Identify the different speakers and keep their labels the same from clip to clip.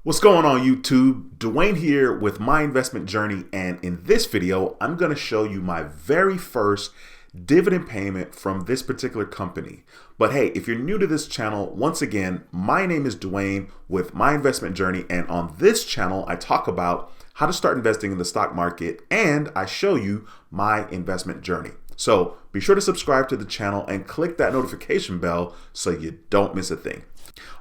Speaker 1: What's going on YouTube? Dwayne here with my investment journey, and in this video I'm going to show you my very first dividend payment from this particular company. But hey, if you're new to this channel, once again, my name is Dwayne with my investment journey, and on this channel I talk about how to start investing in the stock market and I show you my investment journey. So be sure to subscribe to the channel and click that notification bell so you don't miss a thing.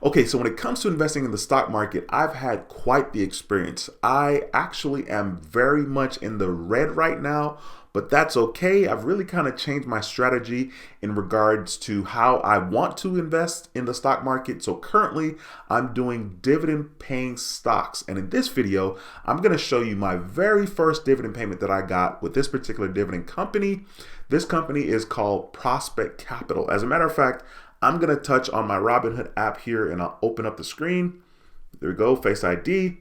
Speaker 1: Okay, so when it comes to investing in the stock market, I've had quite the experience. I actually am very much in the red right now, but that's okay. I've really kind of changed my strategy in regards to how I want to invest in the stock market. So currently I'm doing dividend paying stocks. And in this video, I'm going to show you my very first dividend payment that I got with this particular dividend company. This company is called PSEC Capital. As a matter of fact, I'm going to touch on my Robinhood app here and I'll open up the screen. There we go, Face ID.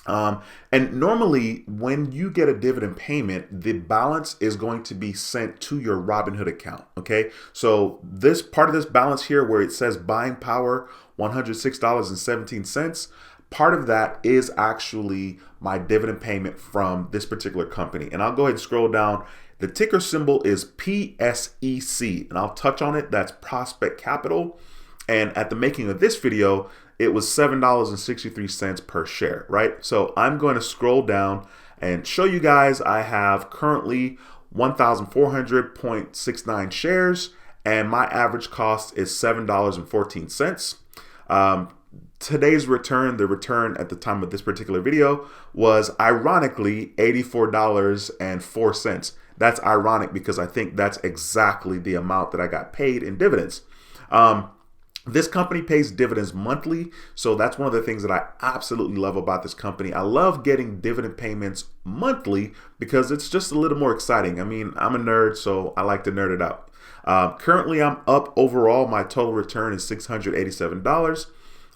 Speaker 1: And normally when you get a dividend payment, the balance is going to be sent to your Robinhood account. Okay, so this part of this balance here where it says buying power $106.17, part of that is actually my dividend payment from this particular company. And I'll go ahead and scroll down. The ticker symbol is PSEC, and I'll touch on it. That's PSEC Capital. And at the making of this video, it was $7.63 per share, right? So I'm going to scroll down and show you guys I have currently 1,400.69 shares, and my average cost is $7.14. Today's return, the return at the time of this particular video, was ironically $84.04. That's ironic because I think that's exactly the amount that I got paid in dividends. This company pays dividends monthly, so that's one of the things that I absolutely love about this company. I love getting dividend payments monthly because it's just a little more exciting. I mean, I'm a nerd, so I like to nerd it out. Currently, I'm up overall. My total return is $687.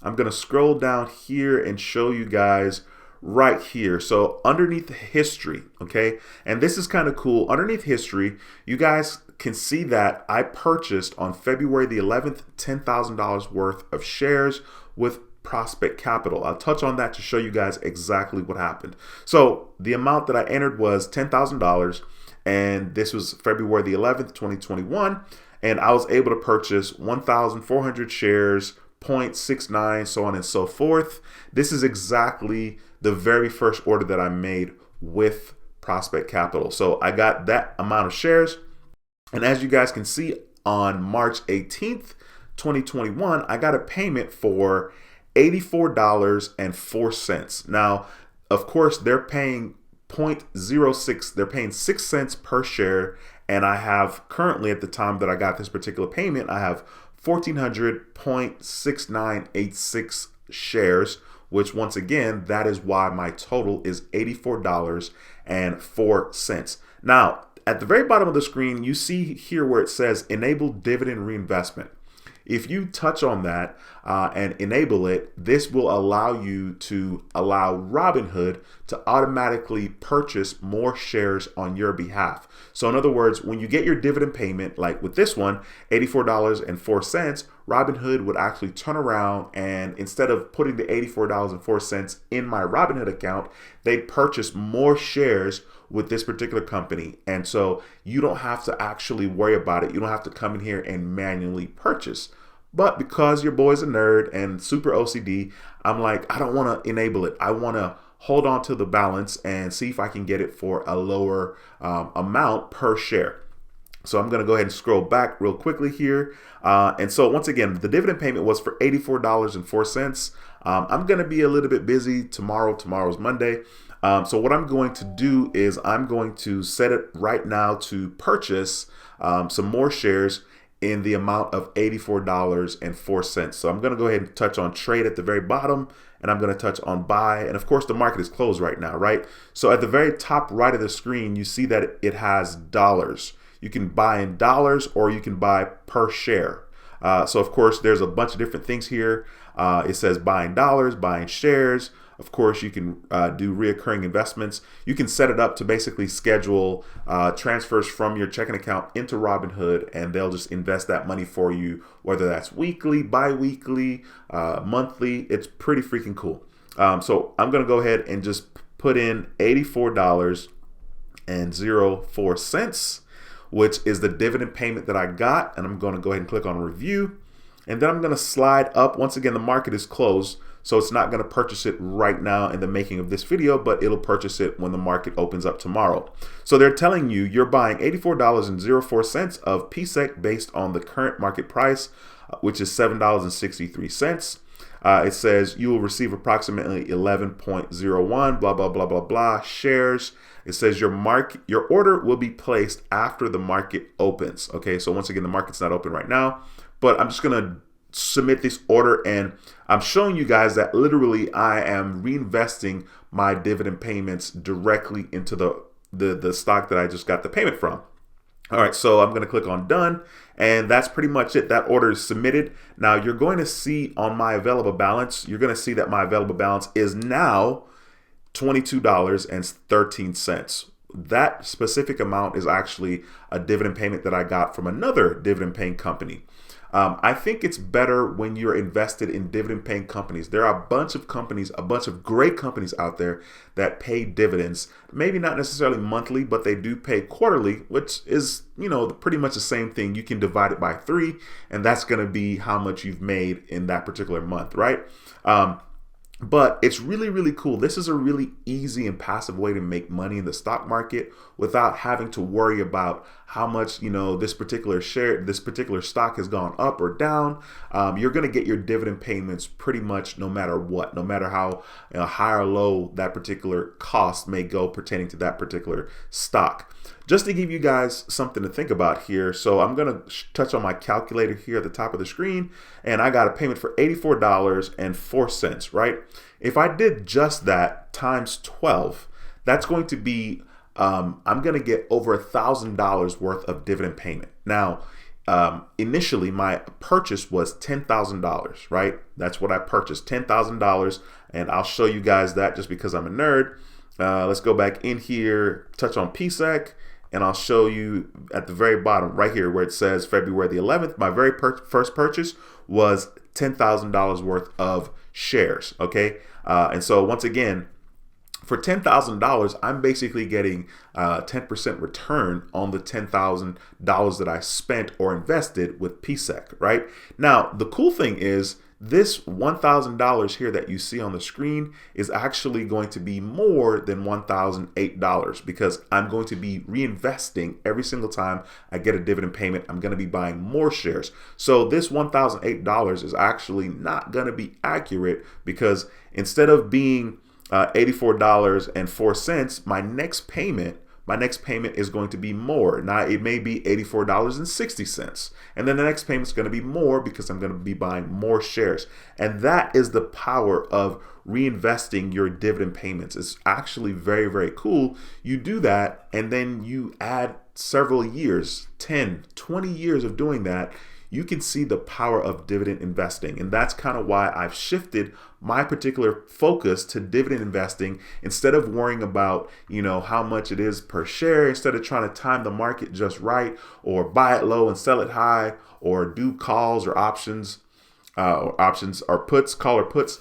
Speaker 1: I'm going to scroll down here and show you guys right here. So underneath history, okay, and this is kind of cool. Underneath history, you guys can see that I purchased on February the 11th $10,000 worth of shares with PSEC Capital. I'll touch on that to show you guys exactly what happened. So the amount that I entered was $10,000, and this was February the 11th 2021, and I was able to purchase 1,400 shares, 0.69, so on and so forth. This is exactly the very first order that I made with PSEC Capital. So I got that amount of shares. And as you guys can see, on March 18th, 2021, I got a payment for $84.04. Now, of course, they're paying 0.06, they're paying 6 cents per share. And I have currently, at the time that I got this particular payment, I have 1,400.6986 shares, which once again, that is why my total is $84.04. Now, at the very bottom of the screen, you see here where it says enable dividend reinvestment. If you touch on that and enable it, this will allow you to allow Robinhood to automatically purchase more shares on your behalf. So in other words, when you get your dividend payment, like with this one, $84.04, Robinhood would actually turn around and instead of putting the $84.04 in my Robinhood account, they'd purchase more shares with this particular company. And so you don't have to actually worry about it. You don't have to come in here and manually purchase. But because your boy's a nerd and super OCD, I'm like, I don't want to enable it. I want to hold on to the balance and see if I can get it for a lower amount per share. So I'm going to go ahead and scroll back real quickly here. And so once again, the dividend payment was for $84.04. I'm going to be a little bit busy tomorrow. Tomorrow's Monday. So what I'm going to do is I'm going to set it right now to purchase some more shares in the amount of $84.04. So I'm going to go ahead and touch on trade at the very bottom, and I'm going to touch on buy. And of course, the market is closed right now, right? So at the very top right of the screen, you see that it has dollars. You can buy in dollars or you can buy per share. So of course, there's a bunch of different things here. It says buying dollars, buying shares. Of course, you can do reoccurring investments. You can set it up to basically schedule transfers from your checking account into Robinhood, and they'll just invest that money for you, whether that's weekly, bi-weekly, monthly. It's pretty freaking cool. So I'm going to go ahead and just put in $84.04, which is the dividend payment that I got. And I'm going to go ahead and click on review. And then I'm going to slide up. Once again, the market is closed, so it's not going to purchase it right now in the making of this video, but it'll purchase it when the market opens up tomorrow. So they're telling you you're buying $84.04 of PSEC based on the current market price, which is $7.63. It says you will receive approximately 11.01 blah blah blah blah blah shares. It says your order will be placed after the market opens. Okay, so once again, the market's not open right now, but I'm just gonna submit this order, and I'm showing you guys that literally I am reinvesting my dividend payments directly into the stock that I just got the payment from. All right, so I'm going to click on done, and that's pretty much it. That order is submitted. Now you're going to see on my available balance, you're going to see that my available balance is now $22.13. That specific amount is actually a dividend payment that I got from another dividend paying company. I think it's better when you're invested in dividend paying companies. There are a bunch of companies, a bunch of great companies out there that pay dividends, maybe not necessarily monthly, but they do pay quarterly, which is, pretty much the same thing. You can divide it by 3, and that's going to be how much you've made in that particular month, right? But it's really, really cool. This is a really easy and passive way to make money in the stock market without having to worry about how much, this particular stock has gone up or down. You're going to get your dividend payments pretty much no matter what, no matter how high or low that particular cost may go pertaining to that particular stock. Just to give you guys something to think about here, so I'm going to touch on my calculator here at the top of the screen, and I got a payment for $84.04, right? If I did just that times 12, that's going to be, I'm going to get over $1,000 worth of dividend payment. Now, initially my purchase was $10,000, right? That's what I purchased, $10,000, and I'll show you guys that just because I'm a nerd. Let's go back in here, touch on PSEC, and I'll show you at the very bottom right here where it says February the 11th, my very first purchase was $10,000 worth of shares, okay? And so once again, for $10,000, I'm basically getting 10% return on the $10,000 that I spent or invested with PSEC, right? Now, the cool thing is this $1,000 here that you see on the screen is actually going to be more than $1,008 because I'm going to be reinvesting every single time I get a dividend payment. I'm going to be buying more shares. So this $1,008 is actually not going to be accurate because instead of being $84.04, my next payment is going to be more. Now it may be $84.60, and then the next payment is going to be more because I'm going to be buying more shares. And that is the power of reinvesting your dividend payments. It's actually very, very cool. You do that, and then you add several years, 10, 20 years of doing that. You can see the power of dividend investing. And that's kind of why I've shifted my particular focus to dividend investing instead of worrying about, how much it is per share, instead of trying to time the market just right or buy it low and sell it high or do calls or options or puts, call or puts.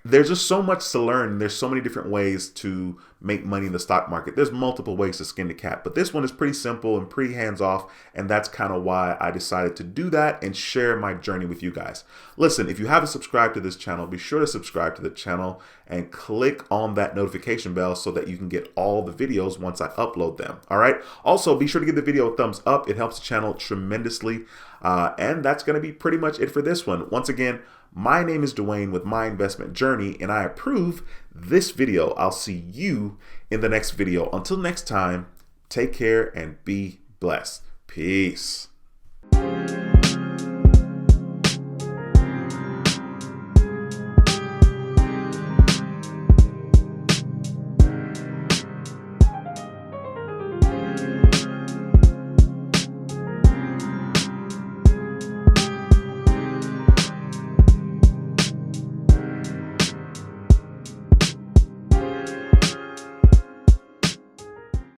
Speaker 1: There's just so much to learn. There's so many different ways to make money in the stock market. There's multiple ways to skin the cat, but this one is pretty simple and pretty hands-off, and that's kind of why I decided to do that and share my journey with you guys. Listen, if you haven't subscribed to this channel, be sure to subscribe to the channel and click on that notification bell so that you can get all the videos once I upload them. All right. Also, be sure to give the video a thumbs up. It helps the channel tremendously. And that's going to be pretty much it for this one. Once again, my name is Dwayne with My Investment Journey, and I approve this video. I'll see you in the next video. Until next time, take care and be blessed. Peace.